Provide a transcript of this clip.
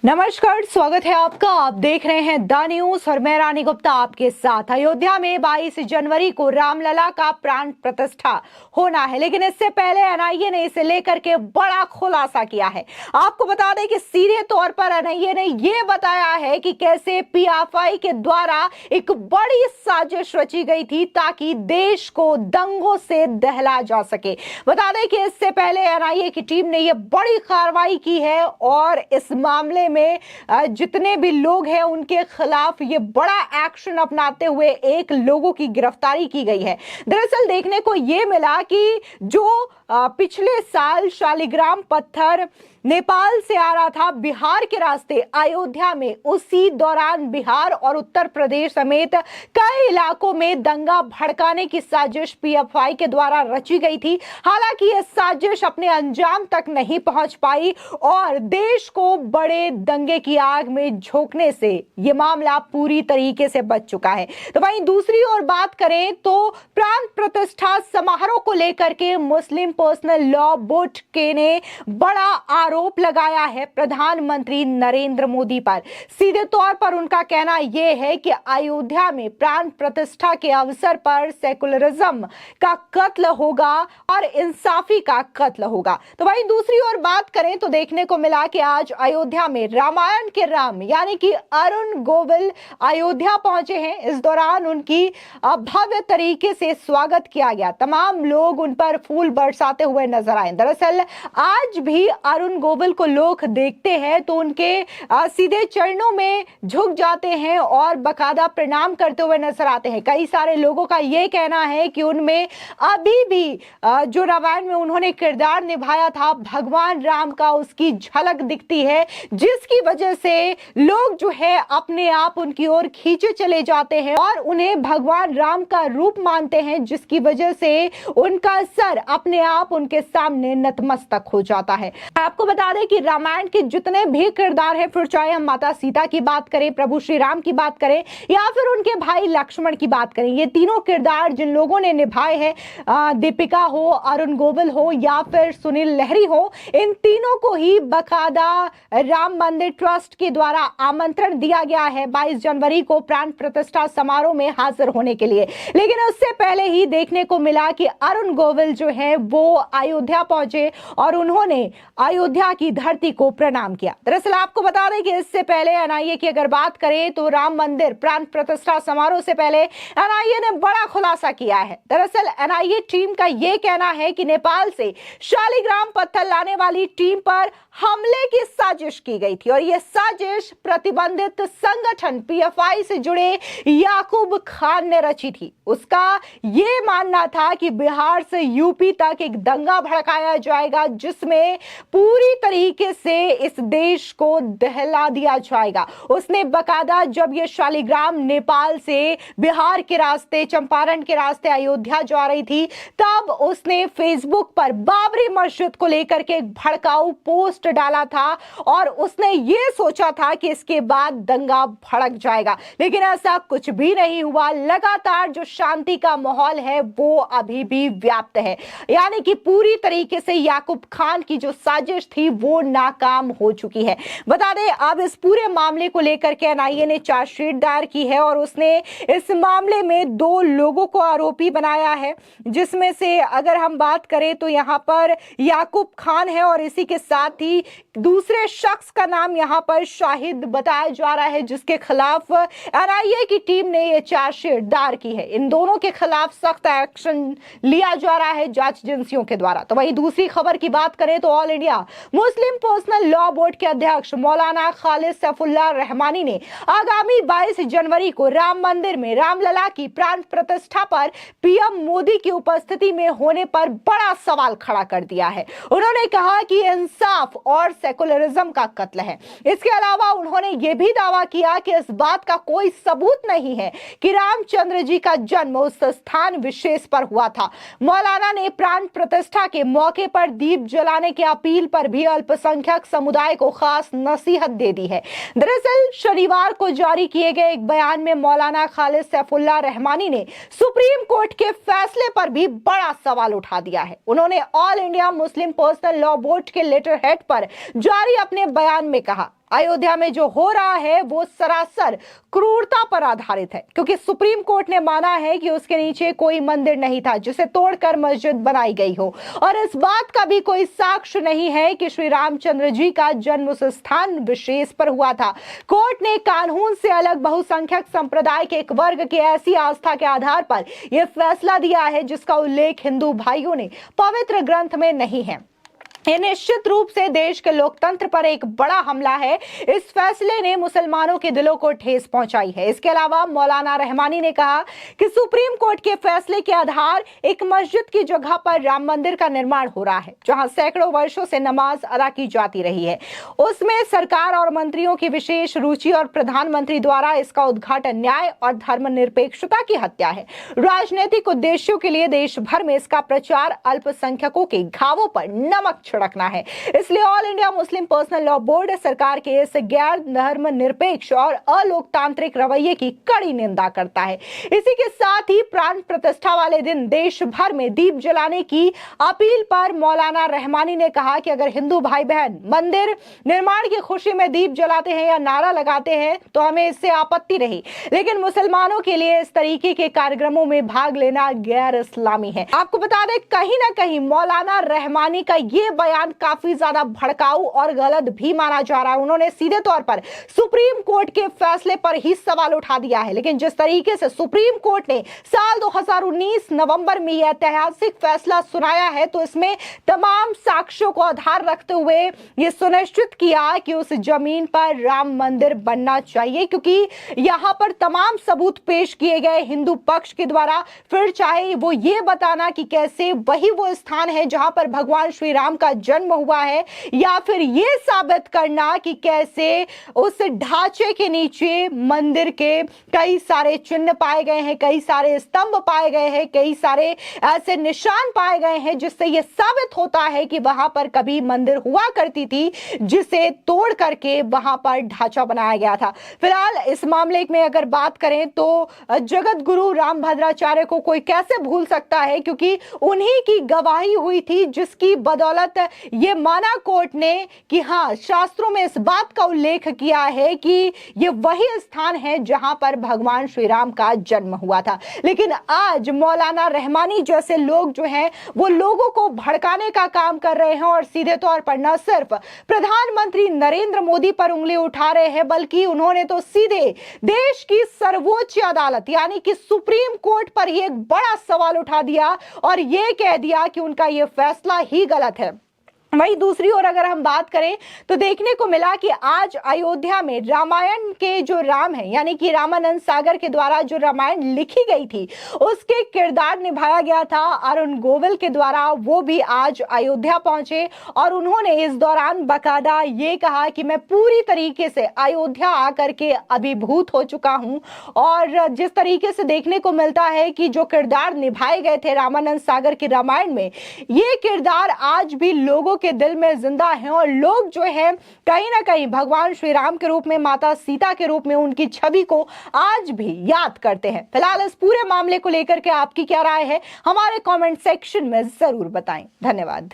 नमस्कार, स्वागत है आपका। आप देख रहे हैं द न्यूज और मैं रानी गुप्ता आपके साथ। अयोध्या में 22 जनवरी को रामलला का प्राण प्रतिष्ठा होना है, लेकिन इससे पहले एनआईए ने इसे लेकर के बड़ा खुलासा किया है। आपको बता दें कि सीधे तौर पर एनआईए ने यह बताया है कि कैसे पीएफआई के द्वारा एक बड़ी साजिश रची गई थी ताकि देश को दंगों से दहला जा सके। बता दें कि इससे पहले एनआईए की टीम ने यह बड़ी कार्रवाई की है और इस मामले में जितने भी लोग हैं उनके खिलाफ ये बड़ा एक्शन अपनाते हुए एक लोगों की गिरफ्तारी की गई है। दरअसल देखने को ये मिला कि जो पिछले साल शालिग्राम पत्थर नेपाल से आ रहा था बिहार के रास्ते अयोध्या में, उसी दौरान बिहार और उत्तर प्रदेश समेत कई इलाकों में दंगा भड़काने की साजिश पीएफआई के द्वारा रची गई थी। हालांकि यह साजिश अपने अंजाम तक नहीं पहुंच पाई और देश को बड़े दंगे की आग में झोंकने से यह मामला पूरी तरीके से बच चुका है। तो वहीं दूसरी ओर बात करें तो प्राण प्रतिष्ठा समारोह को लेकर के मुस्लिम पर्सनल लॉ बोर्ड के ने बड़ा आरोप लगाया है प्रधानमंत्री नरेंद्र मोदी पर। सीधे तौर पर उनका कहना यह है कि अयोध्या में प्राण प्रतिष्ठा के अवसर पर सेकुलरिज्म का कत्ल होगा और इंसाफी का कत्ल होगा। तो वहीं दूसरी ओर बात करें तो देखने को मिला कि आज अयोध्या में रामायण के राम यानी कि अरुण गोविल अयोध्या पहुंचे हैं। इस दौरान उनकी भव्य तरीके से स्वागत किया गया। तमाम लोग उन पर फूल बरसाते हुए नजर आए। दरअसल आज भी अरुण गोविल को लोग देखते हैं तो उनके सीधे चरणों में झुक जाते हैं और बकायदा प्रणाम करते हुए नजर आते हैं। कई सारे लोगों का यह कहना है कि उनमें अभी भी जो रामायण में उन्होंने किरदार निभाया था भगवान राम का, उसकी झलक दिखती है, जिसकी वजह से लोग जो है अपने आप उनकी ओर खींचे चले जाते हैं और उन्हें भगवान राम का रूप मानते हैं, जिसकी वजह से उनका सर अपने आप उनके सामने नतमस्तक हो जाता है। आपको बता दें कि रामायण के जितने भी किरदार हैं, फिर चाहे हम माता सीता की बात करें, प्रभु श्री राम की बात करें या फिर उनके भाई लक्ष्मण की बात करें, ये तीनों किरदार जिन लोगों ने निभाए हैं, दीपिका हो, अरुण गोविल हो या फिर सुनील लहरी हो, इन तीनों को ही बकायदा राम मंदिर ट्रस्ट के द्वारा आमंत्रण दिया गया है 22 जनवरी को प्राण प्रतिष्ठा समारोह में हाजिर होने के लिए। लेकिन उससे पहले ही देखने को मिला कि अरुण गोविल जो है वो अयोध्या पहुंचे और उन्होंने अयोध्या की धरती को प्रणाम किया। दरअसल आपको बता दें कि इससे पहले एनआईए की अगर बात करें तो राम मंदिर प्राण प्रतिष्ठा समारोह से पहले एनआईए ने बड़ा खुलासा किया है। दरअसल एनआईए टीम का यह कहना है कि नेपाल से शालिग्राम पत्थर लाने वाली टीम पर हमले की साजिश की गई थी और यह साजिश प्रतिबंधित संगठन पीएफआई से जुड़े याकूब खान ने रची थी। उसका यह मानना था कि बिहार से यूपी तक एक दंगा भड़काया जाएगा जिसमें पूरी तरीके से इस देश को दहला दिया जाएगा। उसने बकायदा जब यह शालिग्राम नेपाल से बिहार के रास्ते, चंपारण के रास्ते अयोध्या जा रही थी, तब उसने फेसबुक पर बाबरी मस्जिद को लेकर के एक भड़काऊ पोस्ट डाला था और उसने यह सोचा था कि इसके बाद दंगा भड़क जाएगा, लेकिन ऐसा कुछ भी नहीं हुआ। लगातार जो शांति का माहौल है वो अभी भी व्याप्त है, यानी कि पूरी तरीके से याकूब खान की जो साजिश थी वो नाकाम हो चुकी है। बता दें अब इस पूरे मामले को लेकर के एनआईए ने चार्जशीट दायर की है और उसने इस मामले में 2 लोगों को आरोपी बनाया है, जिसमें से अगर हम बात करें तो यहां पर याकूब खान है और इसी के साथ ही दूसरे शख्स का नाम यहां पर शाहिद बताया जा रहा है, जिसके खिलाफ एनआईए की टीम ने यह चार्जशीट दायर की है। इन दोनों के खिलाफ सख्त एक्शन लिया जा रहा है जांच एजेंसियों के द्वारा। तो वहीं दूसरी खबर की बात करें तो all India Muslim personal law board के अध्यक्ष मौलाना खालिद सैफुल्लाह रहमानी ने आगामी 22 जनवरी को राम मंदिर में रामलला की प्राण प्रतिष्ठा पर पीएम मोदी की उपस्थिति में होने पर बड़ा सवाल खड़ा कर दिया है। उन्होंने कहा कि इंसाफ और सेकुलरिज्म का कत्ल है। इसके अलावा उन्होंने यह भी दावा किया कि इस बात का कोई सबूत नहीं है कि रामचंद्र जी का जन्म उस स्थान विशेष पर हुआ था। मौलाना ने प्राण प्रतिष्ठा के मौके पर दीप जलाने की अपील पर भी अल्पसंख्यक समुदाय को खास नसीहत दे दी है। दरअसल शनिवार को जारी किए गए एक बयान में मौलाना खालिद सैफुल्लाह रहमानी ने सुप्रीम कोर्ट के फैसले पर भी बड़ा सवाल उठा दिया है। उन्होंने all India Muslim personal law board के लेटर हेड पर जारी अपने बयान में कहा अयोध्या में जो हो रहा है वो सरासर क्रूरता पर आधारित है, क्योंकि सुप्रीम कोर्ट ने माना है कि उसके नीचे कोई मंदिर नहीं था जिसे तोड़कर मस्जिद बनाई गई हो, और इस बात का भी कोई साक्ष्य नहीं है कि श्री रामचंद्र जी का जन्म उस स्थान विशेष पर हुआ था। कोर्ट ने कानून से अलग बहुसंख्यक संप्रदाय के एक वर्ग की ऐसी आस्था के आधार पर यह फैसला दिया है जिसका उल्लेख हिंदू भाइयों ने पवित्र ग्रंथ में नहीं है। ये निश्चित रूप से देश के लोकतंत्र पर एक बड़ा हमला है। इस फैसले ने मुसलमानों के दिलों को ठेस पहुंचाई है। इसके अलावा मौलाना रहमानी ने कहा कि सुप्रीम कोर्ट के फैसले के आधार एक मस्जिद की जगह पर राम मंदिर का निर्माण हो रहा है, जहां सैकड़ों वर्षों से नमाज अदा की जाती रही है। उसमें सरकार और मंत्रियों की विशेष रुचि और प्रधानमंत्री द्वारा इसका उद्घाटन न्याय और धर्मनिरपेक्षता की हत्या है। राजनीतिक उद्देश्यों के लिए देश भर में इसका प्रचार अल्पसंख्यकों के घावों पर नमक छिड़कना है। इसलिए all India Muslim personal law board सरकार के इस गैर धर्मनिरपेक्ष और अलोकतांत्रिक रवैये की कड़ी निंदा करता है। इसी के साथ ही प्राण प्रतिष्ठा वाले दिन देश भर में दीप जलाने की अपील पर मौलाना रहमानी ने कहा कि अगर हिंदू भाई बहन मंदिर निर्माण की खुशी में दीप जलाते हैं या नारा लगाते हैं तो हमें इससे आपत्ति नहीं, लेकिन मुसलमानों के लिए इस तरीके के कार्यक्रमों में भाग लेना गैर इस्लामी है। आपको बता दें, कहीं ना कहीं मौलाना रहमानी का ये बयान काफी ज्यादा भड़काऊ और गलत भी माना जा रहा है। उन्होंने सीधे तौर पर सुप्रीम कोर्ट के फैसले पर ही सवाल उठा दिया है, लेकिन जिस तरीके से सुप्रीम कोर्ट ने साल 2019 नवंबर में यह ऐतिहासिक फैसला सुनाया है, तो इसमें तमाम साक्ष्यों को आधार रखते हुए यह सुनिश्चित किया कि उस जमीन पर राम मंदिर बनना चाहिए, क्योंकि यहां पर तमाम सबूत पेश किए गए हिंदू पक्ष के द्वारा। फिर चाहे वो ये बताना कि कैसे वही वो स्थान है जहां पर भगवान श्री राम का जन्म हुआ है, या फिर यह साबित करना कि कैसे उस ढांचे के नीचे मंदिर के कई सारे चिन्ह पाए गए हैं, कई सारे स्तंभ पाए गए हैं, कई सारे ऐसे निशान पाए गए हैं जिससे यह साबित होता है कि वहां पर कभी मंदिर हुआ करती थी जिसे तोड़ करके वहां पर ढांचा बनाया गया था। फिलहाल इस मामले में अगर बात करें तो जगत गुरु रामभद्राचार्य को कोई कैसे भूल सकता है, क्योंकि उन्हीं की गवाही हुई थी जिसकी बदौलत ये माना कोर्ट ने कि हाँ, शास्त्रों में इस बात का उल्लेख किया है कि ये वही स्थान है जहां पर भगवान श्री राम का जन्म हुआ था। लेकिन आज मौलाना रहमानी जैसे लोग जो हैं वो लोगों को भड़काने का काम कर रहे हैं और सीधे तौर पर न सिर्फ प्रधानमंत्री नरेंद्र मोदी पर उंगली उठा रहे हैं, बल्कि उन्होंने तो सीधे देश की सर्वोच्च अदालत यानी कि सुप्रीम कोर्ट पर यह एक बड़ा सवाल उठा दिया और यह कह दिया कि उनका यह फैसला ही गलत है। वहीं दूसरी ओर अगर हम बात करें तो देखने को मिला कि आज अयोध्या में रामायण के जो राम है यानी कि रामानंद सागर के द्वारा जो रामायण लिखी गई थी उसके किरदार निभाया गया था अरुण गोविल के द्वारा। वो भी आज अयोध्या पहुंचे और उन्होंने इस दौरान बकायदा ये कहा कि मैं पूरी तरीके से अयोध्या आकर के अभिभूत हो चुका हूं, और जिस तरीके से देखने को मिलता है कि जो किरदार निभाए गए थे रामानंद सागर के रामायण में, ये किरदार आज भी लोगों के दिल में जिंदा हैं और लोग जो है कहीं ना कहीं भगवान श्री राम के रूप में, माता सीता के रूप में उनकी छवि को आज भी याद करते हैं। फिलहाल इस पूरे मामले को लेकर के आपकी क्या राय है, हमारे कमेंट सेक्शन में जरूर बताएं। धन्यवाद।